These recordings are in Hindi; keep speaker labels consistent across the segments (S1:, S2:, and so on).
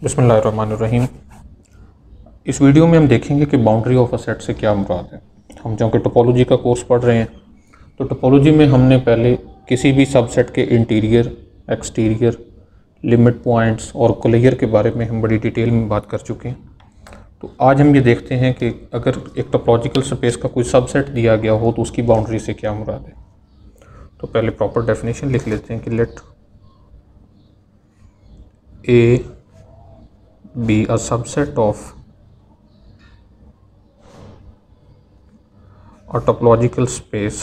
S1: बिस्मिल्लाहिर्रहमानिर्रहीम। इस वीडियो में हम देखेंगे कि बाउंड्री ऑफ अ सेट से क्या मुराद है। हम जो कि टोपोलॉजी का कोर्स पढ़ रहे हैं, तो टोपोलॉजी में हमने पहले किसी भी सबसेट के इंटीरियर, एक्सटीरियर, लिमिट पॉइंट्स और कोलेयर के बारे में हम बड़ी डिटेल में बात कर चुके हैं। तो आज हम ये देखते हैं कि अगर एक टोपोलॉजिकल स्पेस का कोई सबसेट दिया गया हो तो उसकी बाउंड्री से क्या मुराद है। तो पहले प्रॉपर डेफिनेशन लिख लेते हैं कि let A be a subset of a topological space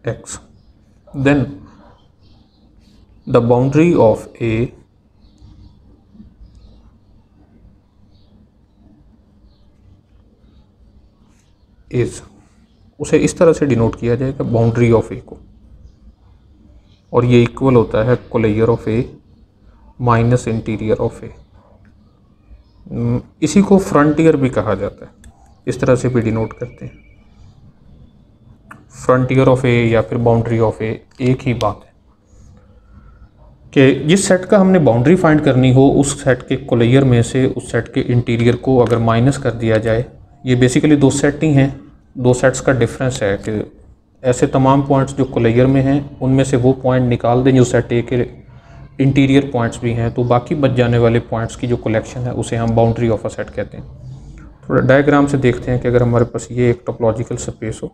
S1: X, then the boundary of A is, उसे इस तरह से डिनोट किया जाएगा बाउंड्री ऑफ ए को, और ये इक्वल होता है closure of A minus interior of A. इसी को फ्रंटियर भी कहा जाता है, इस तरह से भी डिनोट करते हैं। फ्रंटियर ऑफ ए या फिर बाउंड्री ऑफ ए एक ही बात है कि जिस सेट का हमने बाउंड्री फाइंड करनी हो, उस सेट के कोलेयर में से उस सेट के इंटीरियर को अगर माइनस कर दिया जाए। ये बेसिकली दो सेट ही हैं, दो सेट्स का डिफरेंस है कि ऐसे तमाम पॉइंट्स जो कोलेयर में हैं उनमें से वो पॉइंट निकाल दें जो सेट ए के इंटीरियर पॉइंट्स भी हैं, तो बाकी बच जाने वाले पॉइंट्स की जो कलेक्शन है उसे हम बाउंड्री ऑफ अ सेट कहते हैं। थोड़ा डायग्राम से देखते हैं कि अगर हमारे पास ये एक टोपोलॉजिकल स्पेस हो,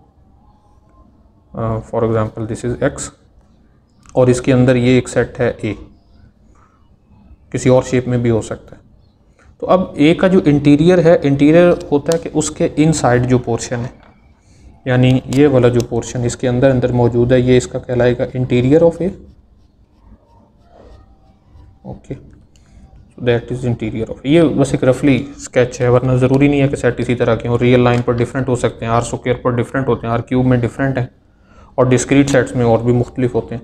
S1: for example this is x, और इसके अंदर ये एक सेट है ए, किसी और शेप में भी हो सकता है। तो अब ए का जो इंटीरियर है, इंटीरियर होता है कि उसके इनसाइड जो पोर्शन है, यानी ये वाला जो पोर्शन इसके अंदर मौजूद है, ये इसका कहलाएगा interior of A. Okay, so that is interior of A. ये बस एक रफली स्केच है, वरना ज़रूरी नहीं है कि सेट इसी तरह के हो। रियल लाइन पर डिफरेंट हो सकते हैं, आर स्क्वायर पर डिफरेंट होते हैं, आर क्यूब में डिफरेंट है, और डिस्क्रीट सेट्स में और भी मुख्तलिफ होते हैं।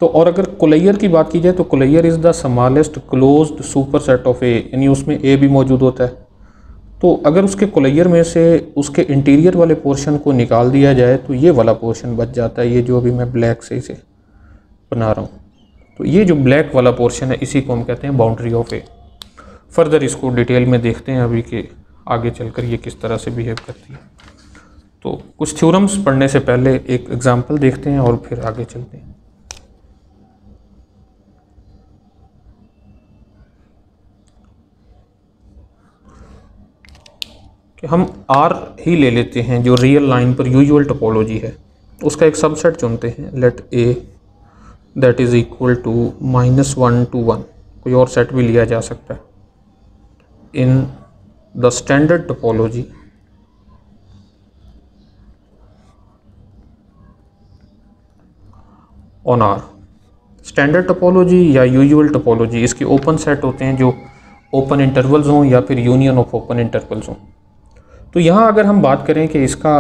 S1: तो और अगर कोलेयर की बात की जाए तो closure is the smallest closed super set of A, यानी उसमें ए भी मौजूद होता है। तो अगर उसके कोलेयर में से उसके इंटीरियर वाले पोर्शन को निकाल दिया जाए तो ये वाला पोर्शन बच जाता है, ये जो अभी मैं ब्लैक से इसे बना रहा हूँ। तो ये जो ब्लैक वाला पोर्शन है इसी को हम कहते हैं बाउंड्री ऑफ ए। फर्दर इसको डिटेल में देखते हैं अभी कि आगे चलकर ये किस तरह से बिहेव करती है। तो कुछ थ्योरम्स पढ़ने से पहले एक एग्जाम्पल देखते हैं और फिर आगे चलते हैं। हम R ही ले लेते हैं जो रियल लाइन पर यूजुअल टोपोलॉजी है, उसका एक सबसेट चुनते हैं। Let A that is equal to -1 to 1, कोई और सेट भी लिया जा सकता है। इन the standard topology on R। Standard topology या यूजुअल टोपोलॉजी, इसके ओपन सेट होते हैं जो ओपन इंटरवल्स हों या फिर यूनियन ऑफ ओपन इंटरवल्स हों। तो यहाँ अगर हम बात करें कि इसका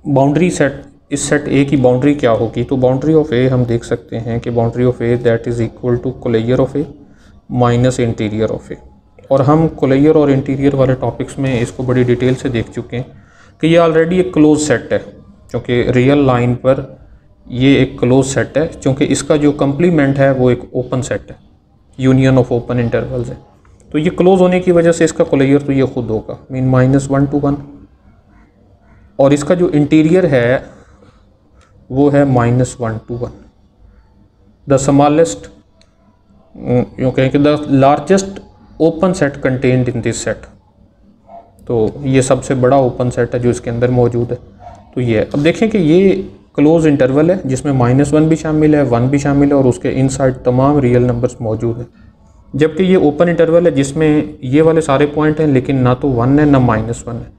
S1: बाउंड्री सेट, इस सेट ए की बाउंड्री क्या होगी, तो बाउंड्री ऑफ ए हम देख सकते हैं कि boundary of A that is equal to closure of A minus interior of A. और हम कोलेयर और इंटीरियर वाले टॉपिक्स में इसको बड़ी डिटेल से देख चुके हैं कि ये ऑलरेडी एक क्लोज सेट है, क्योंकि रियल लाइन पर ये एक क्लोज सेट है, क्योंकि इसका जो कंप्लीमेंट है वो एक ओपन सेट है, यूनियन ऑफ ओपन इंटरवल्स है। तो ये क्लोज होने की वजह से इसका कोलेयर तो ये खुद होगा, मीन -1 to 1, और इसका जो इंटीरियर है वो है -1 to 1। द स्मॉलेस्ट, यूँ कहें कि the largest open set contained in this set. तो ये सबसे बड़ा ओपन सेट है जो इसके अंदर मौजूद है। तो ये अब देखें कि ये क्लोज इंटरवल है जिसमें -1 भी शामिल है, 1 भी शामिल है, और उसके इनसाइड तमाम रियल नंबर्स मौजूद हैं। जबकि ये ओपन इंटरवल है जिसमें ये वाले सारे पॉइंट हैं, लेकिन ना तो 1 है ना -1 है।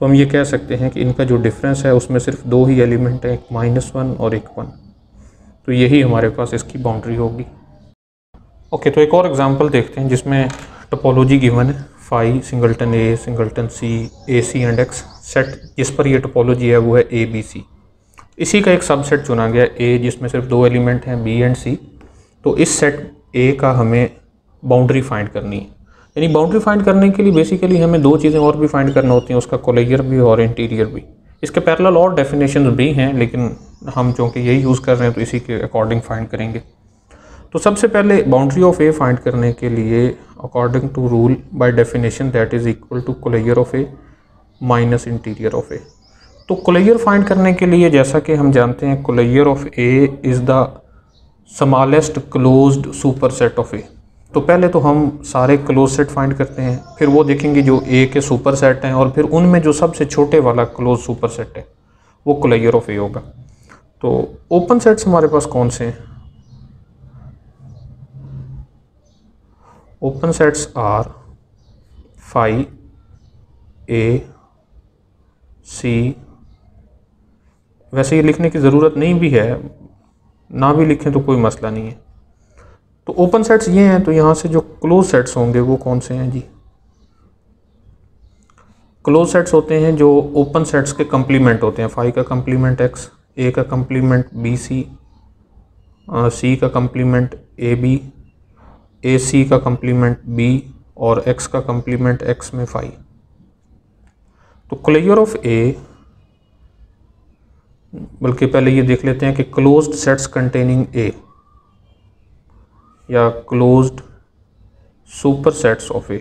S1: तो हम ये कह सकते हैं कि इनका जो डिफरेंस है उसमें सिर्फ दो ही एलिमेंट हैं, एक -1 और एक 1। तो यही हमारे पास इसकी बाउंड्री होगी। ओके, तो एक और एग्जांपल देखते हैं जिसमें टोपोलॉजी गिवन है, phi singleton A singleton C A C and X. Set जिस पर ये टोपोलॉजी है वो है ए बी सी। इसी का एक सबसेट चुना गया ए, जिसमें सिर्फ दो एलिमेंट हैं बी एंड सी। तो इस सेट ए का हमें बाउंड्री फाइंड करनी है। यानी बाउंड्री फाइंड करने के लिए बेसिकली हमें दो चीज़ें और भी फाइंड करना होती हैं, उसका कोलेयर भी और इंटीरियर भी। इसके पैरेलल और डेफिनेशंस भी हैं, लेकिन हम चूँकि यही यूज़ कर रहे हैं तो इसी के अकॉर्डिंग फाइंड करेंगे। तो सबसे पहले बाउंड्री ऑफ ए फाइंड करने के लिए according to rule by definition that is equal to closure of A minus interior of A. तो कोलेयर फाइंड करने के लिए जैसा कि हम जानते हैं closure of A is the smallest closed super set of A. तो पहले तो हम सारे क्लोज सेट फाइंड करते हैं, फिर वो देखेंगे जो ए के सुपर सेट हैं और फिर उनमें जो सबसे छोटे वाला क्लोज सुपर सेट है वो कोलेयर ऑफ ए होगा। तो ओपन सेट्स हमारे पास कौन से हैं? ओपन सेट्स आर फाई ए सी। वैसे ये लिखने की ज़रूरत नहीं भी है, ना भी लिखें तो कोई मसला नहीं है। तो ओपन सेट्स ये हैं, तो यहाँ से जो क्लोज सेट्स होंगे वो कौन से हैं जी? क्लोज सेट्स होते हैं जो ओपन सेट्स के कंप्लीमेंट होते हैं। फाई का कंप्लीमेंट एक्स, ए का कंप्लीमेंट बी सी, सी का कंप्लीमेंट ए बी, ए सी का कंप्लीमेंट बी और एक्स का कंप्लीमेंट एक्स में फाई। तो कोलेयर ऑफ ए, बल्कि पहले ये देख लेते हैं कि क्लोज्ड सेट्स कंटेनिंग ए या क्लोज्ड सुपर सेट्स ऑफ ए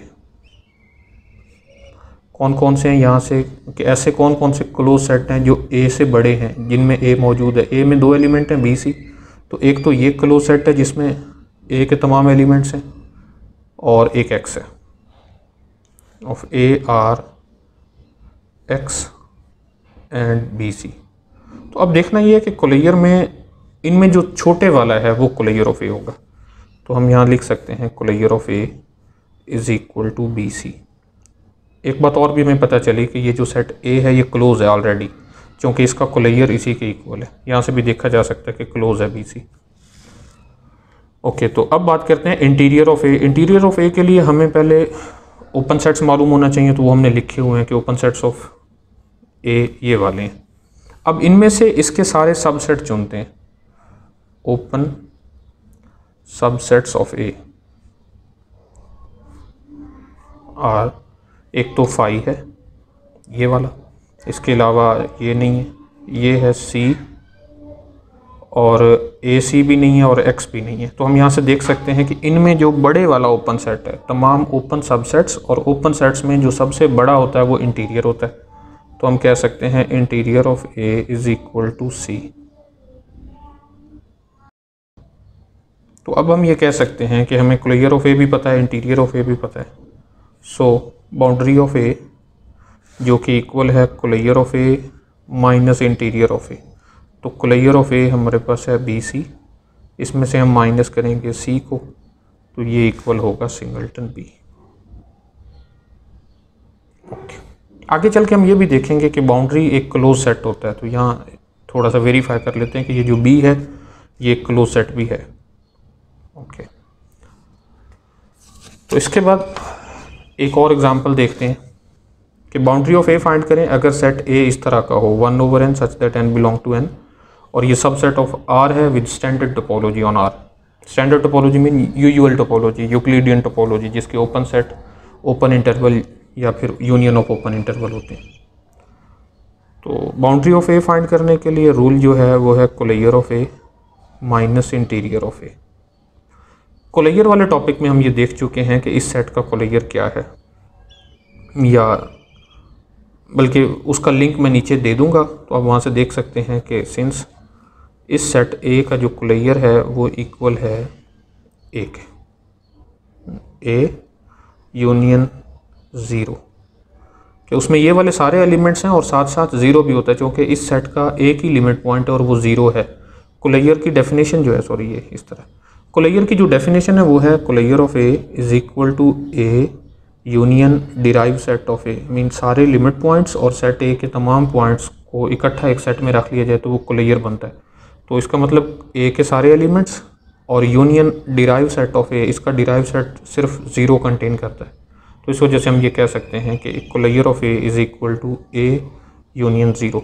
S1: कौन कौन से हैं यहाँ से, कि ऐसे कौन कौन से क्लोज सेट हैं जो ए से बड़े हैं, जिनमें ए मौजूद है। ए में दो एलिमेंट हैं बी सी, तो एक तो ये क्लोज सेट है जिसमें ए के तमाम एलिमेंट्स हैं और एक एक्स है of A R X and B C. तो अब देखना ये है कि कोलेयर में इनमें जो छोटे वाला है वो कोलेयर ऑफ ए होगा। तो हम यहाँ लिख सकते हैं closure of A is equal to B C. एक बात और भी हमें पता चली कि ये जो सेट ए है ये क्लोज है ऑलरेडी, क्योंकि इसका कोलेयर इसी के इक्वल है। यहाँ से भी देखा जा सकता है कि क्लोज है बी सी। ओके, तो अब बात करते हैं interior of A. Interior of A के लिए हमें पहले ओपन सेट्स मालूम होना चाहिए, तो वो हमने लिखे हुए हैं कि ओपन सेट्स ऑफ ए ये वाले हैं। अब इनमें से इसके सारे सबसेट चुनते हैं। Open subsets of A are, एक तो फाई है ये वाला, इसके अलावा ये नहीं है, ये है सी और ए सी भी नहीं है और एक्स भी नहीं है। तो हम यहाँ से देख सकते हैं कि इनमें जो बड़े वाला ओपन सेट है, तमाम ओपन सबसेट्स और ओपन सेट्स में जो सबसे बड़ा होता है वो इंटीरियर होता है। तो हम कह सकते हैं interior of A is equal to C. तो अब हम ये कह सकते हैं कि हमें कोलेयर ऑफ ए भी पता है, इंटीरियर ऑफ ए भी पता है। सो बाउंड्री ऑफ ए जो कि इक्वल है closure of A minus interior of A. तो कोलेयर ऑफ ए हमारे पास है बी सी, इसमें से हम माइनस करेंगे सी को, तो ये इक्वल होगा सिंगलटन बी। ओके, आगे चल के हम ये भी देखेंगे कि बाउंड्री एक क्लोज सेट होता है। तो यहाँ थोड़ा सा वेरीफाई कर लेते हैं कि ये जो बी है ये एक क्लोज सेट भी है। ओके, तो इसके बाद एक और एग्जांपल देखते हैं कि बाउंड्री ऑफ ए फाइंड करें अगर सेट ए इस तरह का हो 1/n such that n belong to n, और ये सब सेट ऑफ आर है with standard topology on R. Standard topology mean usual topology, Euclidean topology, जिसके ओपन सेट ओपन इंटरवल या फिर यूनियन ऑफ ओपन इंटरवल होते हैं। तो बाउंड्री ऑफ ए फाइंड करने के लिए रूल जो है वो है closure of A minus interior of A. Closure वाले टॉपिक में हम ये देख चुके हैं कि इस सेट का कोलेयर क्या है, या बल्कि उसका लिंक मैं नीचे दे दूंगा, तो आप वहाँ से देख सकते हैं कि सिंस इस सेट ए का जो कोलेयर है वो इक्वल है ए के, ए यूनियन ज़ीरो, कि उसमें ये वाले सारे एलिमेंट्स हैं और साथ साथ ज़ीरो भी होता है, क्योंकि इस सेट का एक ही लिमिट पॉइंट है और वो ज़ीरो है। कोलेयर की डेफिनेशन जो है, सॉरी ये इस तरह, कोलेयर की जो डेफिनेशन है वो है closure of A is equal to A union derive set of A. Mean सारे लिमिट पॉइंट्स और सेट ए के तमाम पॉइंट्स को इकट्ठा एक सेट में रख लिया जाए तो वो कोलेयर बनता है। तो इसका मतलब ए के सारे एलिमेंट्स और यूनियन डिराइव सेट ऑफ ए, इसका डिराइव सेट सिर्फ ज़ीरो कंटेन करता है। तो इस वजह से हम ये कह सकते हैं कि closure of A is equal to A union zero.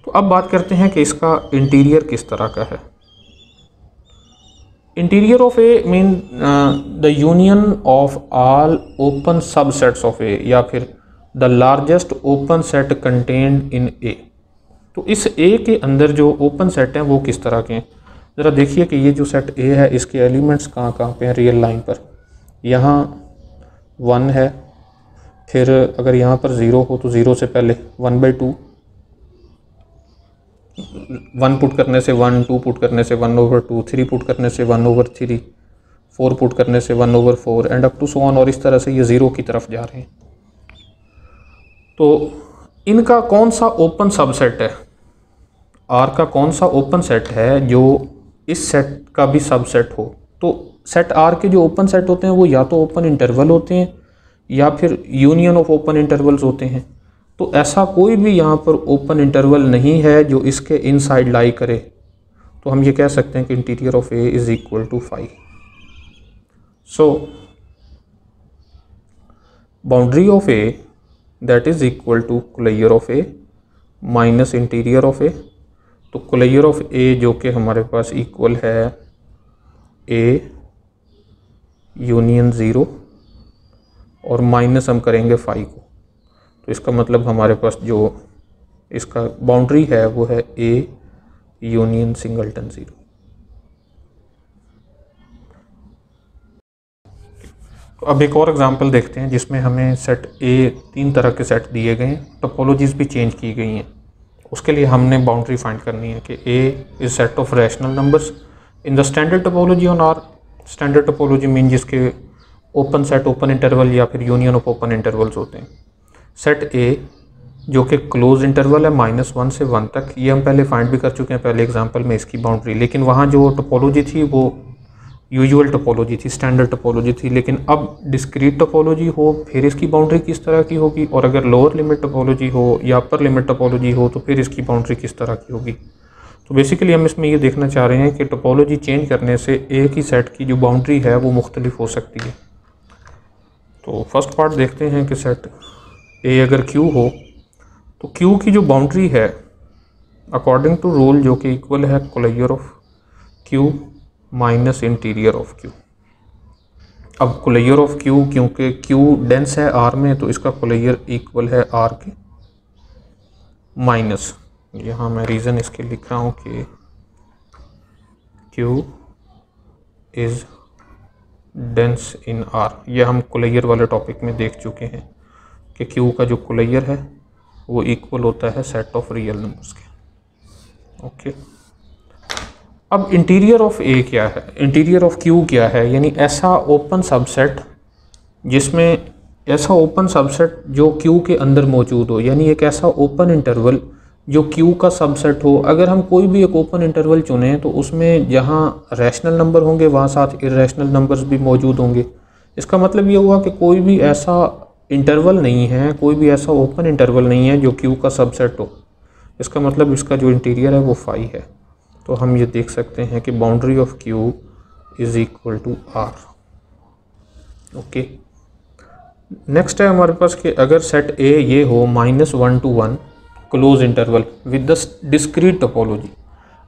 S1: तो अब बात करते हैं कि इसका इंटीरियर किस तरह का है। Interior of A mean the union of all open subsets of A, या फिर the largest open set contained in A. तो इस ए के अंदर जो ओपन सेट हैं वो किस तरह के हैं, ज़रा देखिए कि ये जो सेट ए है इसके एलिमेंट्स कहाँ कहाँ पे हैं रियल लाइन पर। यहाँ 1 है, फिर अगर यहाँ पर 0 हो तो 0 से पहले 1/2, 1 पुट करने से 1, 2 पुट करने से 1/2, 3 पुट करने से 1/3, 4 पुट करने से 1/4 and up to so on, और इस तरह से ये 0 की तरफ जा रहे हैं। तो इनका कौन सा ओपन सबसेट है, आर का कौन सा ओपन सेट है जो इस सेट का भी सबसेट हो। तो सेट आर के जो ओपन सेट होते हैं वो या तो ओपन इंटरवल होते हैं या फिर यूनियन ऑफ ओपन इंटरवल्स होते हैं। तो ऐसा कोई भी यहाँ पर ओपन इंटरवल नहीं है जो इसके इनसाइड लाई करे, तो हम ये कह सकते हैं कि interior of A is equal to 5। So boundary of A that is equal to closure of A minus interior of A. तो कोलाइयर ऑफ ए जो कि हमारे पास इक्वल है ए यूनियन 0 और माइनस हम करेंगे 5 को, तो इसका मतलब हमारे पास जो इसका बाउंड्री है वो है ए यूनियन सिंगलटन 0। तो अब एक और एग्जांपल देखते हैं जिसमें हमें सेट ए 3 तरह के सेट दिए गए हैं, टोपोलॉजीज भी चेंज की गई हैं। उसके लिए हमने बाउंड्री फाइंड करनी है कि A is set of rational numbers in the standard topology on R. Standard topology mean जिसके ओपन सेट ओपन इंटरवल या फिर यूनियन ऑफ ओपन इंटरवल्स होते हैं। सेट ए जो कि क्लोज इंटरवल है -1 से 1 तक, ये हम पहले फाइंड भी कर चुके हैं पहले एग्जांपल में इसकी बाउंड्री, लेकिन वहाँ जो टोपोलॉजी थी वो यूजुअल टोपोलॉजी थी, स्टैंडर्ड टोपोलॉजी थी। लेकिन अब डिस्क्रीट टोपोलॉजी हो फिर इसकी बाउंड्री किस तरह की होगी, और अगर लोअर लिमिट टोपोलॉजी हो या अपर लिमिट टोपोलॉजी हो तो फिर इसकी बाउंड्री किस तरह की होगी। तो बेसिकली हम इसमें ये देखना चाह रहे हैं कि टोपोलॉजी चेंज करने से ए की सेट की जो बाउंड्री है वो मुख्तलिफ हो सकती है। तो फर्स्ट पार्ट देखते हैं कि सेट ए अगर क्यू हो तो क्यू की जो बाउंड्री है अकॉर्डिंग टू रूल जो कि इक्वल है closure of Q minus interior of Q. अब कोलाइयर ऑफ क्यू क्योंकि क्यू डेंस है आर में तो इसका कोलाइयर इक्वल है आर के माइनस, यहाँ मैं रीज़न इसके लिख रहा हूँ कि Q is dense in R. ये हम कोलाइयर वाले टॉपिक में देख चुके हैं कि क्यू का जो कोलाइयर है वो इक्वल होता है सेट ऑफ रियल नंबर्स के। ओके, अब इंटीरियर ऑफ ए क्या है, इंटीरियर ऑफ क्यू क्या है, यानी ऐसा ओपन सबसेट जिसमें ऐसा ओपन सबसेट जो क्यू के अंदर मौजूद हो, यानी एक ऐसा ओपन इंटरवल जो क्यू का सबसेट हो। अगर हम कोई भी एक ओपन इंटरवल चुनें तो उसमें जहाँ रैशनल नंबर होंगे वहाँ साथ इर्रेशनल नंबर्स भी मौजूद होंगे। इसका मतलब ये हुआ कि कोई भी ऐसा इंटरवल नहीं है, कोई भी ऐसा ओपन इंटरवल नहीं है जो क्यू का सबसेट हो। इसका मतलब इसका जो इंटीरियर है वो 5 है। तो हम ये देख सकते हैं कि boundary of Q is equal to R. Okay, next है हमारे पास कि अगर सेट ए ये हो -1 to 1 close interval with the discrete topology.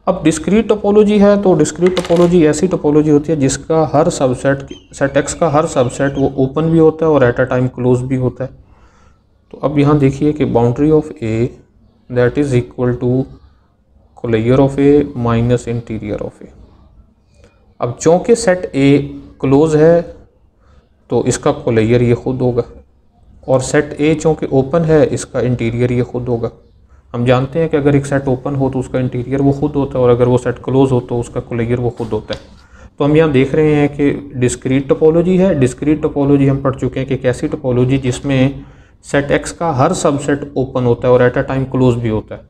S1: अब डिस्क्रीट टोपोलॉजी है तो डिस्क्रीट टोपोलॉजी ऐसी टोपोलॉजी होती है जिसका हर सबसेट, सेट एक्स का हर सबसेट वो ओपन भी होता है और एट अ टाइम क्लोज भी होता है। तो अब यहाँ देखिए कि boundary of A that is equal to closure of A minus interior of A. अब चूँकि सेट ए क्लोज है तो इसका कोलाइयर ये खुद होगा, और सेट ए चूँकि ओपन है इसका इंटीरियर ये खुद होगा। हम जानते हैं कि अगर एक सेट ओपन हो तो उसका इंटीरियर वो खुद होता है, और अगर वो सेट क्लोज हो तो उसका कोलाइयर वो खुद होता है। तो हम यहाँ देख रहे हैं कि डिस्क्रीट टोपोलॉजी है। डिस्क्रीट टोपोलॉजी हम पढ़ चुके हैं कि कैसी टोपोलॉजी जिसमें सेट एक्स का हर सबसेट ओपन होता है और एट अ टाइम क्लोज भी होता है।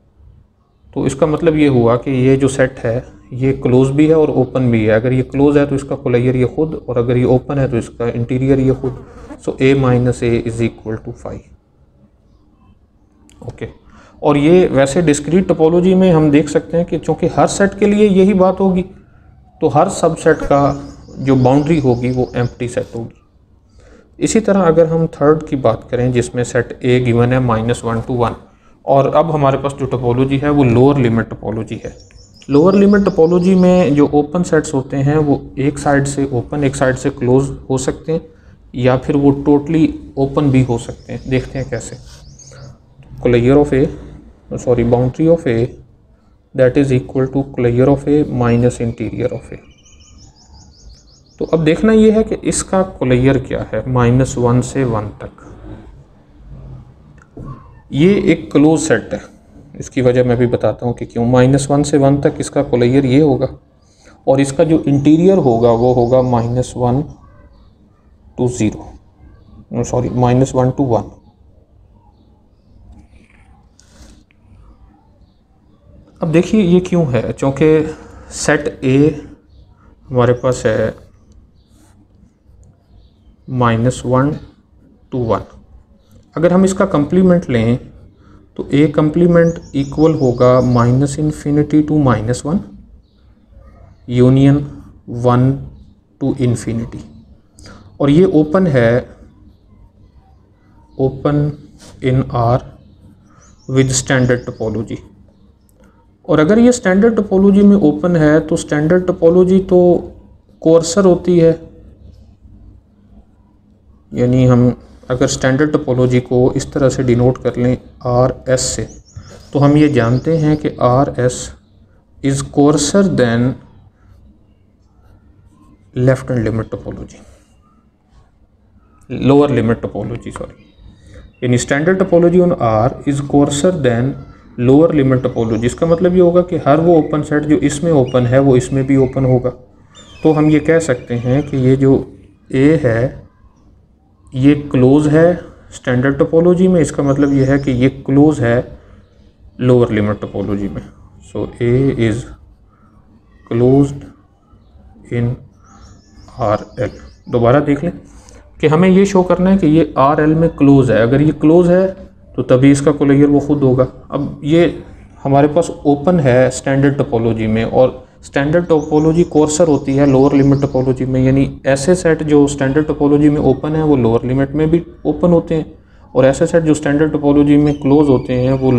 S1: तो इसका मतलब ये हुआ कि ये जो सेट है ये क्लोज भी है और ओपन भी है। अगर ये क्लोज है तो इसका कोलाइयर ये खुद, और अगर ये ओपन है तो इसका इंटीरियर ये खुद। So a minus A is equal to 5। Okay, और ये वैसे डिस्क्रीट टोपोलॉजी में हम देख सकते हैं कि चूँकि हर सेट के लिए यही बात होगी तो हर सबसेट का जो बाउंड्री होगी वो एम्प्टी सेट होगी। इसी तरह अगर हम थर्ड की बात करें जिसमें सेट ए गिवन है -1 to 1, और अब हमारे पास जो टोपोलॉजी है वो लोअर लिमिट टोपोलॉजी है। लोअर लिमिट टोपोलॉजी में जो ओपन सेट्स होते हैं वो एक साइड से ओपन एक साइड से क्लोज हो सकते हैं, या फिर वो टोटली ओपन भी हो सकते हैं। देखते हैं कैसे। Closure of A sorry boundary of A that is equal to closure of A minus interior of A. तो अब देखना ये है कि इसका कोलेयर क्या है -1 से 1 तक। ये एक क्लोज सेट है, इसकी वजह मैं भी बताता हूँ कि क्यों। -1 से 1 तक इसका कोलेयर ये होगा और इसका जो इंटीरियर होगा वो होगा -1 to 0, सॉरी -1 to 1। अब देखिए ये क्यों है, क्योंकि सेट ए हमारे पास है -1 to 1। अगर हम इसका कंप्लीमेंट लें तो ए कंप्लीमेंट इक्वल होगा -∞ to -1 यूनियन 1 to ∞। और ये ओपन है, open in are with standard topology. और अगर ये स्टैंडर्ड टोपोलॉजी में ओपन है तो स्टैंडर्ड टोपोलॉजी तो कोर्सर होती है, यानी हम अगर स्टैंडर्ड टोपोलॉजी को इस तरह से डिनोट कर लें RS से, तो हम ये जानते हैं कि RS is coarser than left hand limit topology, lower limit topology sorry, यानी standard topology on R is coarser than lower limit topology. इसका मतलब ये होगा कि हर वो ओपन सेट जो इसमें ओपन है वो इसमें भी ओपन होगा। तो हम ये कह सकते हैं कि ये जो A है ये क्लोज है स्टैंडर्ड टोपोलॉजी में, इसका मतलब ये है कि ये क्लोज है लोअर लिमिट टोपोलॉजी में। सो A is closed in RL। दोबारा देख लें कि हमें ये शो करना है कि ये RL में क्लोज है। अगर ये क्लोज है तो तभी इसका कोलेयर वो खुद होगा। अब ये हमारे पास ओपन है स्टैंडर्ड टोपोलॉजी में और स्टैंडर्ड टोपोलॉजी कोर्सर होती है लोअर लिमिट टोपोलॉजी में, यानी ऐसे सेट जो स्टैंडर्ड टोपोलॉजी में ओपन है वो लोअर लिमिट में भी ओपन होते हैं और ऐसे सेट जो स्टैंडर्ड टोपोलॉजी में क्लोज होते हैं वो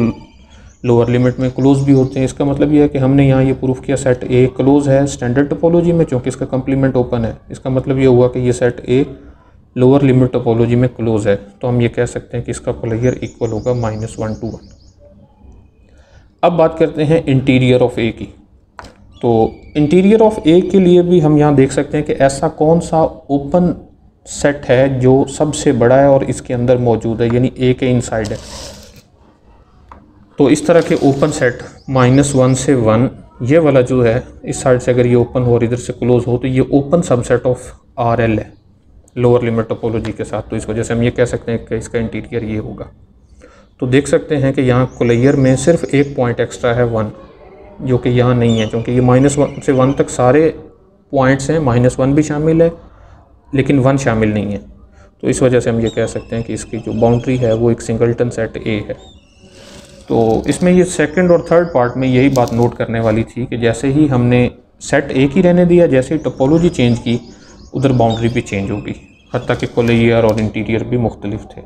S1: लोअर लिमिट में क्लोज भी होते हैं। इसका मतलब ये है कि हमने यहाँ ये प्रूफ किया सेट ए क्लोज है स्टैंडर्ड टोपोलॉजी में क्योंकि इसका कंप्लीमेंट ओपन है। इसका मतलब ये हुआ कि ये set a lower limit topology में क्लोज है, तो हम ये कह सकते हैं कि इसका कोलेयर इक्वल होगा -1 to 1। अब बात करते हैं इंटीरियर ऑफ ए की। तो इंटीरियर ऑफ ए के लिए भी हम यहाँ देख सकते हैं कि ऐसा कौन सा ओपन सेट है जो सबसे बड़ा है और इसके अंदर मौजूद है, यानी ए के इनसाइड है। तो इस तरह के ओपन सेट -1 से 1 ये वाला जो है इस साइड से अगर ये ओपन हो और इधर से क्लोज हो तो ये ओपन सबसेट ऑफ RL है लोअर लिमिट टोपोलॉजी के साथ। तो इस वजह से हम ये कह सकते हैं कि इसका इंटीरियर ये होगा। तो देख सकते हैं कि यहाँ कोलेयर में सिर्फ एक पॉइंट एक्स्ट्रा है 1, जो कि यहाँ नहीं है क्योंकि ये -1 से 1 तक सारे पॉइंट्स हैं, -1 भी शामिल है लेकिन 1 शामिल नहीं है। तो इस वजह से हम ये कह सकते हैं कि इसकी जो बाउंड्री है वो एक सिंगलटन सेट ए है। तो इसमें ये सेकंड और थर्ड पार्ट में यही बात नोट करने वाली थी कि जैसे ही हमने सेट एक ही रहने दिया, जैसे ही टोपोलॉजी चेंज की उधर बाउंड्री भी चेंज होगी, हत्ता कि कोलेयर और इंटीरियर भी मुख्तलिफ थे।